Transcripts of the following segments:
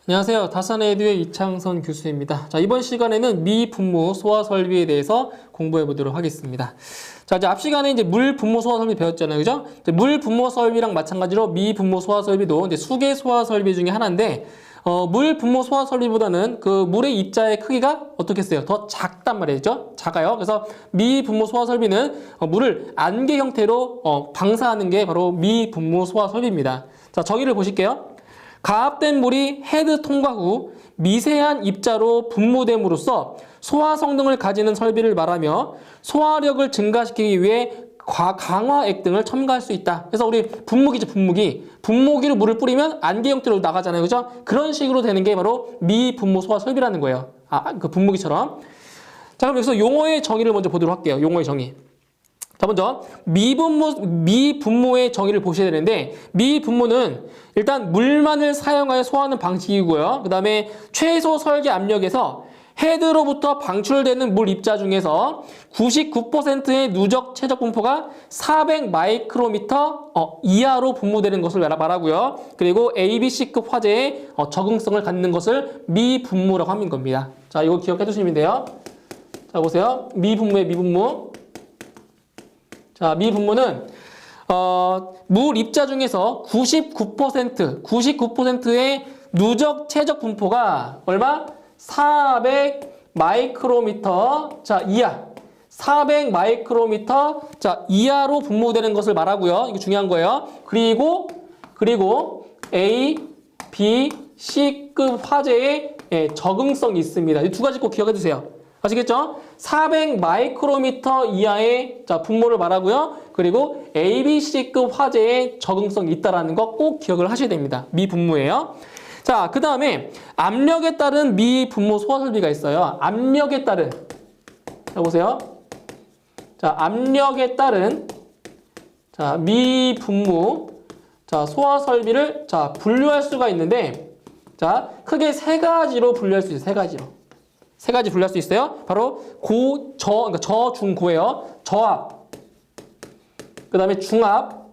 안녕하세요. 다산에듀의 이창선 교수입니다. 자, 이번 시간에는 미분모 소화 설비에 대해서 공부해 보도록 하겠습니다. 자, 이제 앞 시간에 이제 물 분모 소화 설비 배웠잖아요. 그죠? 물 분모 설비랑 마찬가지로 미분모 소화 설비도 이제 수계 소화 설비 중에 하나인데, 물 분모 소화 설비보다는 그 물의 입자의 크기가 어떻게 했어요? 더 작단 말이죠. 작아요. 그래서 미분모 소화 설비는 물을 안개 형태로 방사하는 게 바로 미분모 소화 설비입니다. 자, 저기를 보실게요. 가압된 물이 헤드 통과 후 미세한 입자로 분모됨으로써 소화 성능을 가지는 설비를 말하며 소화력을 증가시키기 위해 강화액 등을 첨가할 수 있다. 그래서 우리 분무기죠, 분무기. 분무기로 물을 뿌리면 안개 형태로 나가잖아요. 그죠? 그런 식으로 되는 게 바로 미분모 소화 설비라는 거예요. 그 분무기처럼. 자, 그럼 여기서 용어의 정의를 먼저 보도록 할게요. 용어의 정의. 자, 먼저 미분모의 정의를 보셔야 되는데, 미분모는 일단 물만을 사용하여 소화하는 방식이고요. 그 다음에 최소 설계 압력에서 헤드로부터 방출되는 물 입자 중에서 99%의 누적 최적 분포가 400 마이크로미터 이하로 분모되는 것을 말하고요. 그리고 ABC급 화재에 적응성을 갖는 것을 미분모라고 하는 겁니다. 자, 이거 기억해 두시면 돼요. 자, 보세요. 미분모의 미분모. 자, 미분모는 물 입자 중에서 99%의 누적 최적 분포가 얼마? 400 마이크로미터 이하. 400 마이크로미터 이하로 분모되는 것을 말하고요. 이거 중요한 거예요. 그리고 A, B, C급 화재에 적응성이 있습니다. 이 두 가지 꼭 기억해 두세요. 아시겠죠? 400 마이크로미터 이하의 분모를 말하고요. 그리고 ABC급 화재에 적응성이 있다는 거 꼭 기억을 하셔야 됩니다. 미분모예요. 자, 그 다음에 압력에 따른 미분모 소화 설비가 있어요. 압력에 따른. 자, 보세요. 자, 압력에 따른 미분모 소화 설비를 분류할 수가 있는데, 크게 세 가지로 분류할 수 있어요. 세 가지 분류할 수 있어요. 바로 그러니까 저, 중, 고예요. 저압, 그 다음에 중압,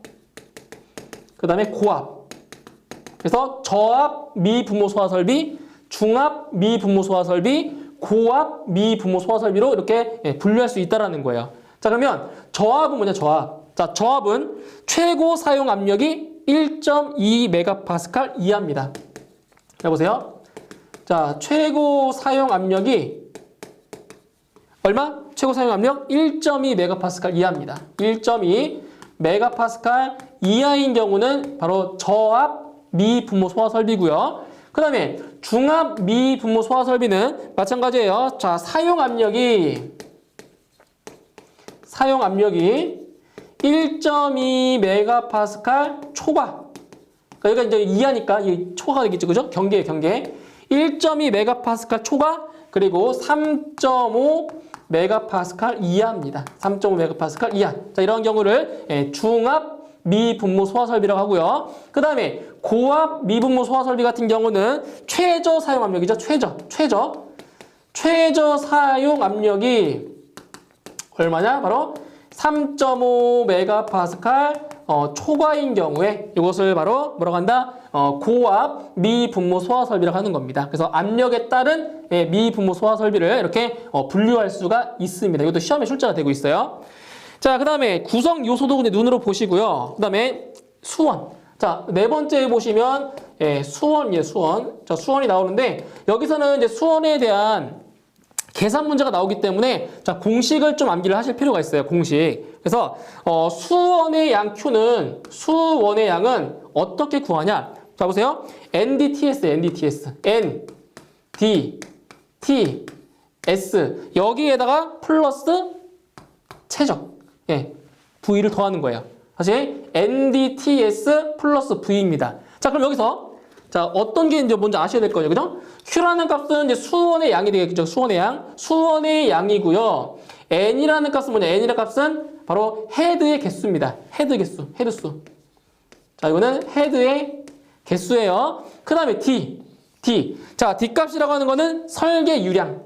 그 다음에 고압. 그래서 저압 미분모 소화 설비, 중압 미분모 소화 설비, 고압 미분모 소화 설비로 이렇게 분류할 수 있다는 거예요. 자, 그러면 저압은 뭐냐, 저압. 자, 저압은 최고 사용 압력이 1.2 MPa 이하입니다. 자, 보세요. 자, 최고 사용 압력이 얼마? 최고 사용 압력 1.2 MPa 이하입니다. 1.2 MPa 이하인 경우는 바로 저압 미분모 소화 설비고요. 그 다음에 중압 미분모 소화 설비는 마찬가지예요. 자, 사용 압력이 1.2 MPa 초과. 그러니까 이제 이하니까 이 초과가 되겠죠, 그죠? 경계. 1.2 MPa 초과, 그리고 3.5 MPa 이하입니다. 3.5 MPa 이하. 자, 이런 경우를 중압 미분모 소화 설비라고 하고요. 그 다음에 고압 미분모 소화 설비 같은 경우는 최저 사용 압력이죠. 최저 사용 압력이 얼마냐? 바로 3.5 MPa 초과인 경우에 이것을 바로 뭐라고 한다? 고압 미분모 소화 설비라고 하는 겁니다. 그래서 압력에 따른 미분모 소화 설비를 이렇게 분류할 수가 있습니다. 이것도 시험에 출제가 되고 있어요. 자, 그 다음에 구성 요소도 눈으로 보시고요. 그 다음에 수원. 자, 네 번째 보시면 수원이에요, 수원. 자, 수원이 나오는데 여기서는 이제 수원에 대한 계산 문제가 나오기 때문에 공식을 좀 암기를 하실 필요가 있어요. 공식. 그래서 수원의 양 Q는 수원의 양은 어떻게 구하냐? 자, 보세요. NDTS. N, D, T, S. 여기에다가 플러스 최적. V를 더하는 거예요. 다시 NDTS 플러스 V입니다. 자, 그럼 여기서 어떤 게 이제 먼저 아셔야 될 거죠, 그죠? Q라는 값은 이제 수원의 양이 되겠죠. 수원의 양이고요. N이라는 값은 뭐냐? N이라는 값은 바로 헤드의 개수입니다. 헤드수. 자, 이거는 헤드의 개수예요. 그 다음에 D. 자, D 값이라고 하는 거는 설계 유량.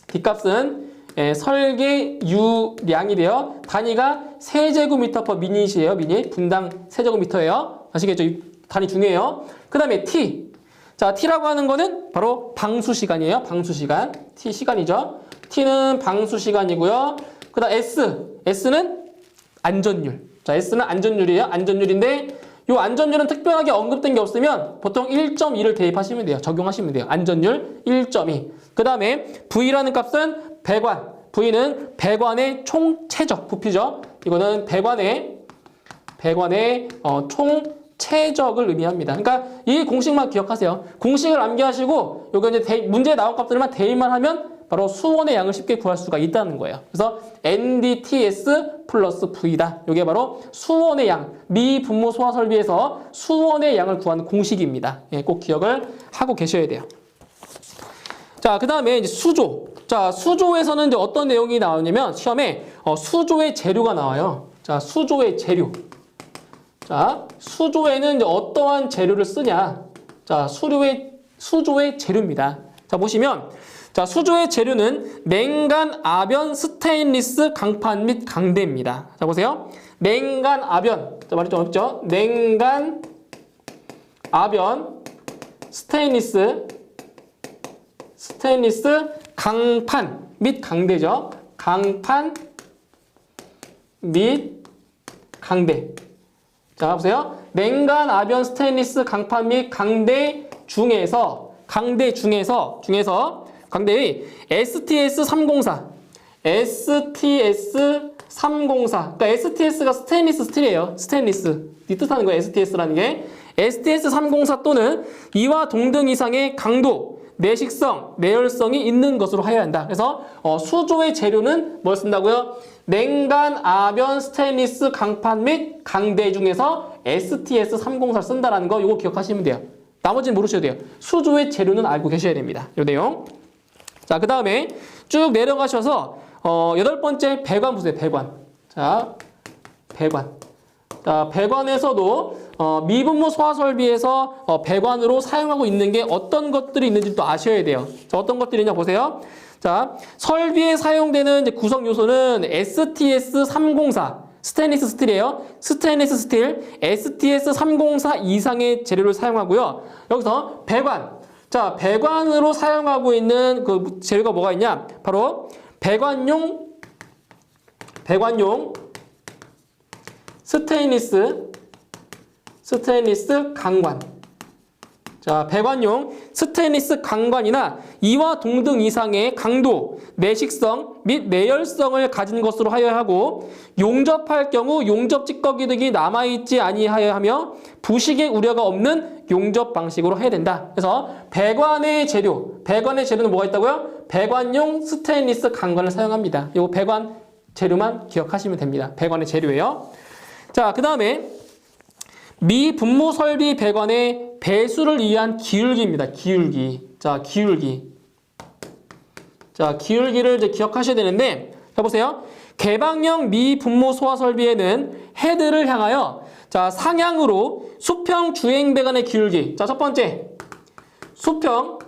D 값은 설계 유량이 돼요. 단위가 세제곱미터 per 미닛이에요. 미닛. 분당 세제곱미터예요. 아시겠죠? 단위 중요해요. 그 다음에 T. 자, t라고 하는 거는 바로 방수 시간이에요. 방수 시간. t 시간이죠. t는 방수 시간이고요. 그다음 s는 안전율. 자, s는 안전율이에요. 안전율인데 이 안전율은 특별하게 언급된 게 없으면 보통 1.2를 대입하시면 돼요. 적용하시면 돼요. 안전율 1.2. 그 다음에 V라는 값은 배관. V는 배관의 총 최적 부피죠. 이거는 배관의 총 최적을 의미합니다. 그러니까 이 공식만 기억하세요. 공식을 암기하시고 요거 이제 문제에 나온 값들만 대입만 하면 바로 수원의 양을 쉽게 구할 수가 있다는 거예요. 그래서 NDTS 플러스 V다. 이게 바로 수원의 양, 미분모 소화 설비에서 수원의 양을 구하는 공식입니다. 예, 꼭 기억을 하고 계셔야 돼요. 자, 그 다음에 이제 수조. 자, 수조에서는 이제 어떤 내용이 나오냐면 시험에 수조의 재료가 나와요. 자, 수조의 재료. 자, 수조에는 이제 어떠한 재료를 쓰냐. 자, 수조의 재료입니다. 자, 보시면 자, 수조의 재료는 냉간, 아변, 스테인리스, 강판 및 강대입니다. 자, 보세요. 냉간, 아변. 자, 말이 좀 어렵죠? 냉간, 아변, 스테인리스, 강판 및 강대죠. 강판 및 강대. 자, 보세요. 냉간, 아변, 스테인리스, 강판 및 강대 중에서 강대의 STS304. 그러니까 STS가 스테인리스 스틸이에요. 스테인리스. 이 뜻하는 거예요. STS라는 게. STS304 또는 이와 동등 이상의 강도, 내식성, 내열성이 있는 것으로 하여야 한다. 그래서 수조의 재료는 뭘 쓴다고요? 냉간, 아변, 스테인리스, 강판 및 강대 중에서 STS304를 쓴다라는 거 이거 기억하시면 돼요. 나머지는 모르셔도 돼요. 수조의 재료는 알고 계셔야 됩니다. 이 내용. 자, 그 다음에 쭉 내려가셔서 8번째 배관 보세요. 배관. 자, 배관. 자, 배관에서도 미분모 소화 설비에서 배관으로 사용하고 있는 게 어떤 것들이 있는지 또 아셔야 돼요. 자, 어떤 것들이냐 보세요. 자, 설비에 사용되는 이제 구성 요소는 STS304 스테인리스 스틸이에요. 스테인리스 스틸 STS304 이상의 재료를 사용하고요. 여기서 배관. 자, 배관으로 사용하고 있는 그 재료가 뭐가 있냐? 바로 배관용 스테인리스 강관. 자, 배관용 스테인리스 강관이나 이와 동등 이상의 강도, 내식성 및 내열성을 가진 것으로 하여야 하고 용접할 경우 용접 찌꺼기 등이 남아있지 아니하여 하며 부식의 우려가 없는 용접 방식으로 해야 된다. 그래서 배관의 재료는 뭐가 있다고요? 배관용 스테인리스 강관을 사용합니다. 이 배관 재료만 기억하시면 됩니다. 배관의 재료예요. 자, 그 다음에 미분모 설비 배관의 배수를 위한 기울기입니다. 기울기. 자, 기울기를 이제 기억하셔야 되는데, 자, 보세요. 개방형 미분모 소화 설비에는 헤드를 향하여, 자, 상향으로 수평 주행 배관의 기울기. 자, 첫 번째. 수평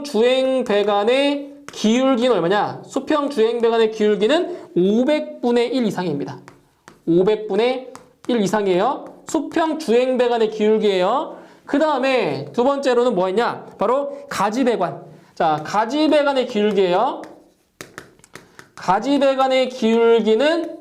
주행 배관의 기울기는 얼마냐? 수평 주행 배관의 기울기는 500분의 1 이상입니다. 500분의 1 이상이에요. 수평 주행 배관의 기울기예요. 그 다음에 두 번째로는 뭐 있냐? 바로 가지 배관. 자, 가지 배관의 기울기예요. 가지 배관의 기울기는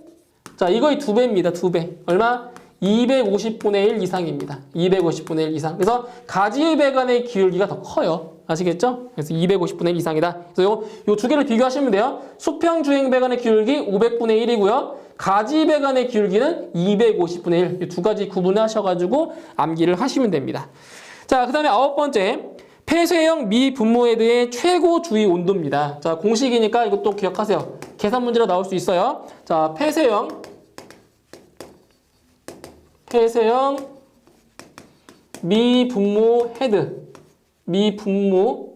자, 이거의 2배입니다. 2배. 얼마? 250분의 1 이상입니다. 250분의 1 이상. 그래서 가지 배관의 기울기가 더 커요. 아시겠죠? 그래서 250분의 1 이상이다. 그래서 요 두 개를 비교하시면 돼요. 수평 주행 배관의 기울기 500분의 1이고요. 가지 배관의 기울기는 250분의 1. 이 두 가지 구분하셔가지고 암기를 하시면 됩니다. 자, 그 다음에 9번째. 폐쇄형 미분모 헤드의 최고 주위 온도입니다. 자, 공식이니까 이것도 기억하세요. 계산 문제로 나올 수 있어요. 자, 폐쇄형 미분모 헤드. 미분모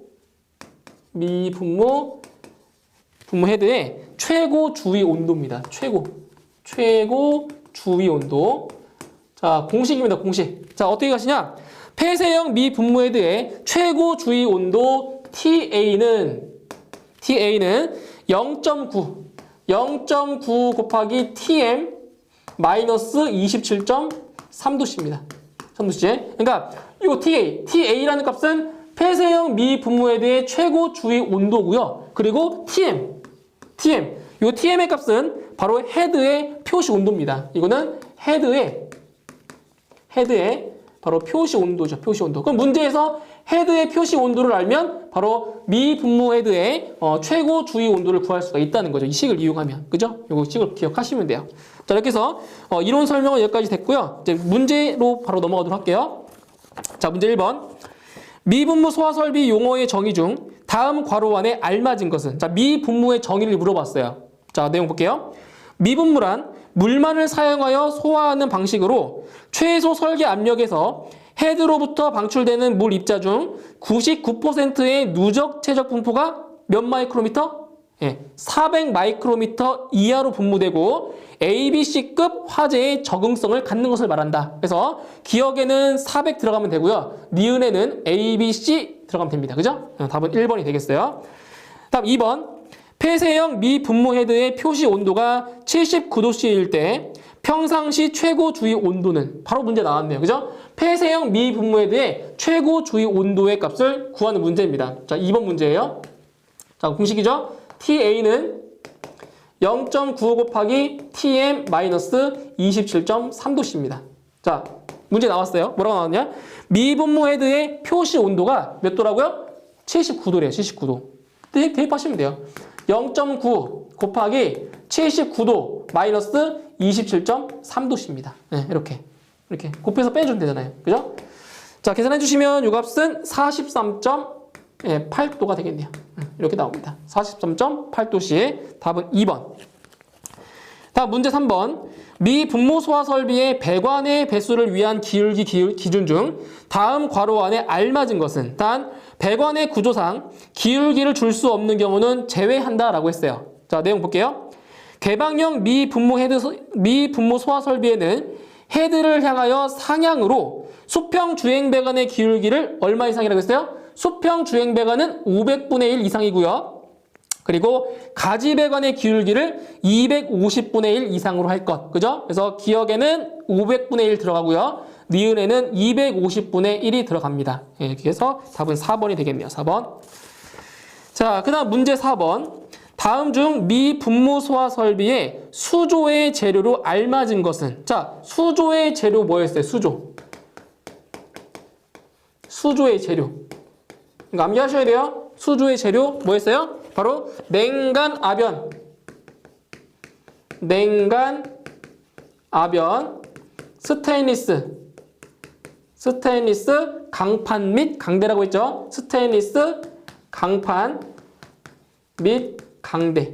헤드의 최고 주위 온도입니다. 최고 주위 온도. 자, 공식입니다. 공식. 자, 어떻게 가시냐? 폐쇄형 미분모 헤드의 최고 주위 온도 TA는 0.9 곱하기 TM 마이너스 27.3도씨입니다. 3도씨에. 그러니까 요 TA라는 값은 폐쇄형 미분무헤드의 최고 주위 온도고요. 그리고 TM. 요 TM의 값은 바로 헤드의 표시 온도입니다. 이거는 헤드의 바로 표시 온도죠. 표시 온도. 그럼 문제에서 헤드의 표시 온도를 알면 바로 미분무헤드의 최고 주위 온도를 구할 수가 있다는 거죠. 이 식을 이용하면. 그죠? 요거 식을 기억하시면 돼요. 자, 이렇게 해서 이론 설명은 여기까지 됐고요. 이제 문제로 바로 넘어가도록 할게요. 자, 문제 1번. 미분무 소화설비 용어의 정의 중 다음 괄호 안에 알맞은 것은? 자, 미분무의 정의를 물어봤어요. 자, 내용 볼게요. 미분무란 물만을 사용하여 소화하는 방식으로 최소 설계 압력에서 헤드로부터 방출되는 물 입자 중 99%의 누적 최적 분포가 몇 마이크로미터? 400 마이크로미터 이하로 분무되고 ABC급 화재의 적응성을 갖는 것을 말한다. 그래서 기억에는 400 들어가면 되고요. 니은에는 ABC 들어가면 됩니다. 그죠? 답은 1번이 되겠어요. 다음 2번. 폐쇄형 미분무 헤드의 표시 온도가 79도씨일 때 평상시 최고 주위 온도는? 바로 문제 나왔네요. 그죠? 폐쇄형 미분무 헤드의 최고 주위 온도의 값을 구하는 문제입니다. 자, 2번 문제예요. 자, 공식이죠? TA는 0.95 곱하기 TM 마이너스 27.3도씨입니다. 자, 문제 나왔어요. 뭐라고 나왔냐? 미분무 헤드의 표시 온도가 몇 도라고요? 79도래요. 79도. 대입하시면 돼요. 0.9 곱하기 79도 마이너스 27.3도씨입니다. 네, 이렇게 곱해서 빼주면 되잖아요. 그죠? 자, 계산해 주시면 이 값은 43.8도가 되겠네요. 이렇게 나옵니다. 43.8도씨. 답은 2번. 다음 문제 3번. 미분무 소화 설비의 배관의 배수를 위한 기울기 기준 중 다음 괄호 안에 알맞은 것은? 단 배관의 구조상 기울기를 줄 수 없는 경우는 제외한다라고 했어요. 자, 내용 볼게요. 개방형 미분무 소화 설비에는 헤드를 향하여 상향으로 수평 주행 배관의 기울기를 얼마 이상이라고 했어요? 수평 주행 배관은 500분의 1 이상이고요. 그리고 가지 배관의 기울기를 250분의 1 이상으로 할 것. 그죠? 그래서 기억에는 500분의 1 들어가고요. 니은에는 250분의 1이 들어갑니다. 이렇게 해서 답은 4번이 되겠네요. 4번. 자, 그 다음 문제 4번. 다음 중 미분무 소화 설비의 수조의 재료로 알맞은 것은? 자, 수조의 재료 뭐였어요? 수조의 재료. 이거 암기하셔야 돼요. 수조의 재료 뭐였어요? 바로 냉간 아변, 스테인리스 강판 및 강대라고 했죠. 스테인리스 강판 및 강대.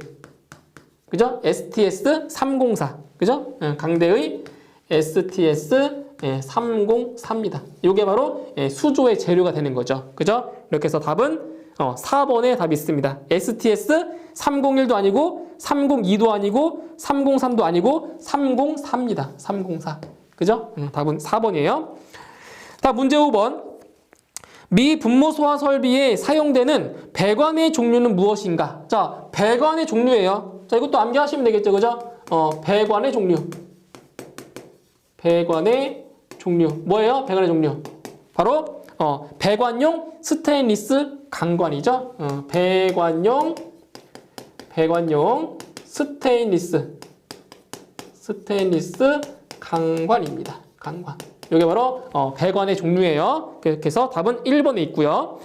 그죠? STS 304. 그죠? 강대의 STS 304입니다. 이게 바로 수조의 재료가 되는 거죠. 그죠? 이렇게 해서 답은 4번에 답이 있습니다. STS 301도 아니고 302도 아니고 303도 아니고 304입니다. 304. 그죠? 답은 4번이에요. 다음 문제 5번. 미분무 소화 설비에 사용되는 배관의 종류는 무엇인가? 자, 배관의 종류예요. 자, 이것도 암기하시면 되겠죠. 그죠? 배관의 종류. 뭐예요? 배관의 종류. 바로 배관용 스테인리스 강관이죠. 배관용 스테인리스 강관입니다. 강관. 이게 바로 배관의 종류예요. 그렇게 해서 답은 1번에 있고요.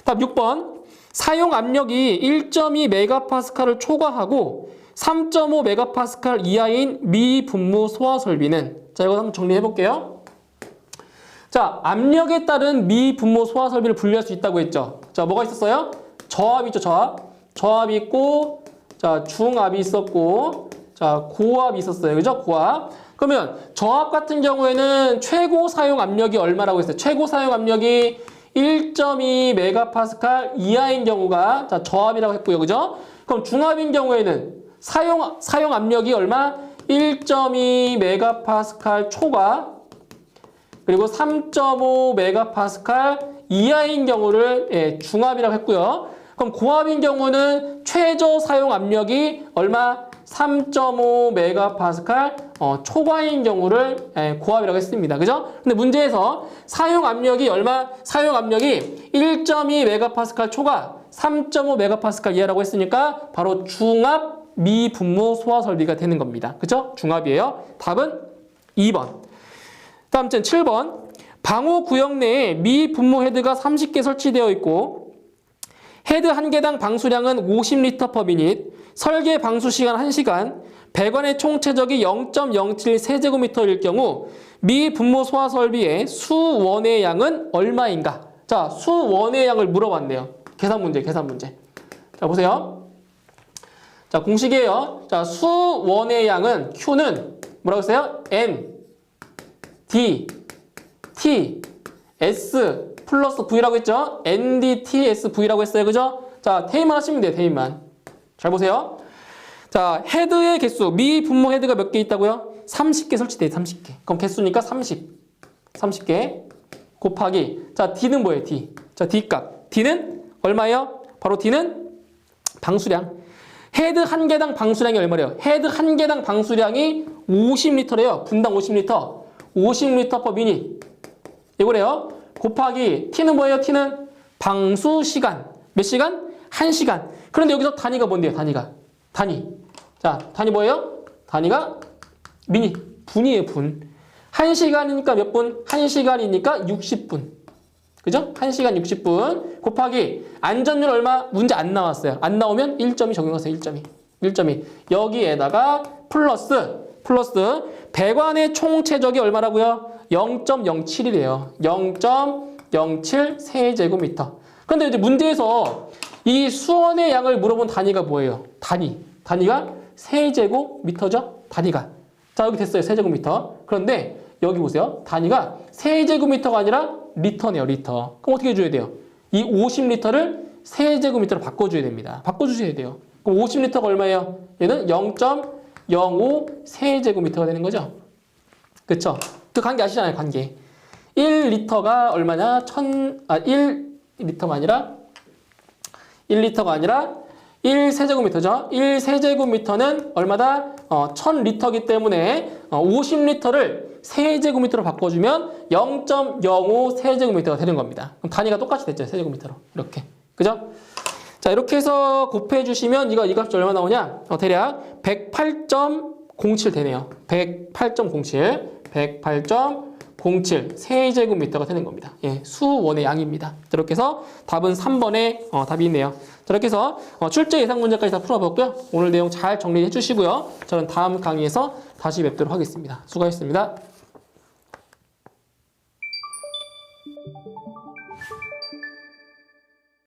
다음 6번. 사용 압력이 1.2 메가파스칼을 초과하고 3.5 메가파스칼 이하인 미분무 소화 설비는? 자, 이거 한번 정리해 볼게요. 자, 압력에 따른 미분무 소화 설비를 분류할 수 있다고 했죠. 자, 뭐가 있었어요? 저압이 있죠, 저압이 있고, 자, 중압이 있었고, 자, 고압이 있었어요. 그죠? 고압. 그러면 저압 같은 경우에는 최고 사용 압력이 얼마라고 했어요? 최고 사용 압력이 1.2 메가파스칼 이하인 경우가 자, 저압이라고 했고요. 그죠? 그럼 중압인 경우에는 사용 압력이 얼마? 1.2 메가파스칼 초과 그리고 3.5 메가파스칼 이하인 경우를 중압이라고 했고요. 그럼 고압인 경우는 최저 사용 압력이 얼마? 3.5 메가파스칼 초과인 경우를 고압이라고 했습니다. 그죠? 근데 문제에서 사용 압력이 얼마? 사용 압력이 1.2 메가파스칼 초과 3.5 메가파스칼 이하라고 했으니까 바로 중압 미분무 소화 설비가 되는 겁니다. 그죠? 중압이에요. 답은 2번. 다음 7번. 방호 구역 내에 미분무 헤드가 30개 설치되어 있고 헤드 1개당 방수량은 50L/min, 설계 방수 시간 1시간, 배관의 총 최적이 0.07 세제곱미터일 경우 미 분무 소화 설비의 수원의 양은 얼마인가? 자, 수원의 양을 물어봤네요. 계산 문제. 자, 보세요. 자, 공식이에요. 자, 수원의 양은 Q는 뭐라고 했어요? N, D, T, S 플러스 V라고 했죠? NDTSV라고 했어요. 그죠? 자, 테임만 하시면 돼요. 테임만. 잘 보세요. 자, 헤드의 개수. 미 분무 헤드가 몇 개 있다고요? 30개 설치돼요. 30개. 그럼 개수니까 30개 곱하기. 자, D는 뭐예요? D. 자, D 값. D는 얼마예요? 바로 D는 방수량. 헤드 1개당 방수량이 얼마래요? 헤드 1개당 방수량이 50L래요. 분당 50L. 50L/min. 이거래요. 곱하기 T는 뭐예요? T는 방수 시간. 몇 시간? 1시간. 그런데 여기서 단위가 뭔데요? 단위. 자, 단위 뭐예요? 단위가 미니. 분이에요, 분. 1시간이니까 몇 분? 1시간이니까 60분. 그죠? 1시간 60분. 곱하기 안전율 얼마? 문제 안 나왔어요. 안 나오면 1점이 적용하세요. 1점이. 여기에다가 플러스 배관의 총 최적이 얼마라고요? 0.07이래요. 0.07 세제곱미터. 그런데 이제 문제에서 이 수원의 양을 물어본 단위가 뭐예요? 단위가 세제곱미터죠? 단위가. 자, 여기 됐어요. 세제곱미터. 그런데 여기 보세요. 단위가 세제곱미터가 아니라 리터네요. 리터. 그럼 어떻게 해줘야 돼요? 이 50L를 세제곱미터로 바꿔줘야 됩니다. 바꿔주셔야 돼요. 그럼 50L가 얼마예요? 얘는 0.05 세제곱미터가 되는 거죠. 그쵸? 그 관계 아시잖아요, 관계. 1리터가 얼마냐? 1리터가 아니라 1세제곱미터죠. 1세제곱미터는 얼마다? 1000리터이기 때문에 50리터를 세제곱미터로 바꿔주면 0.05 세제곱미터가 되는 겁니다. 그럼 단위가 똑같이 됐죠, 세제곱미터로. 이렇게. 그죠? 자, 이렇게 해서 곱해주시면 이 값이 얼마 나오냐? 대략 108.07 되네요. 108.07 세제곱미터가 되는 겁니다. 예, 수원의 양입니다. 이렇게 해서 답은 3번에 답이 있네요. 이렇게 해서 출제 예상 문제까지 다 풀어봤고요. 오늘 내용 잘 정리해 주시고요. 저는 다음 강의에서 다시 뵙도록 하겠습니다. 수고하셨습니다.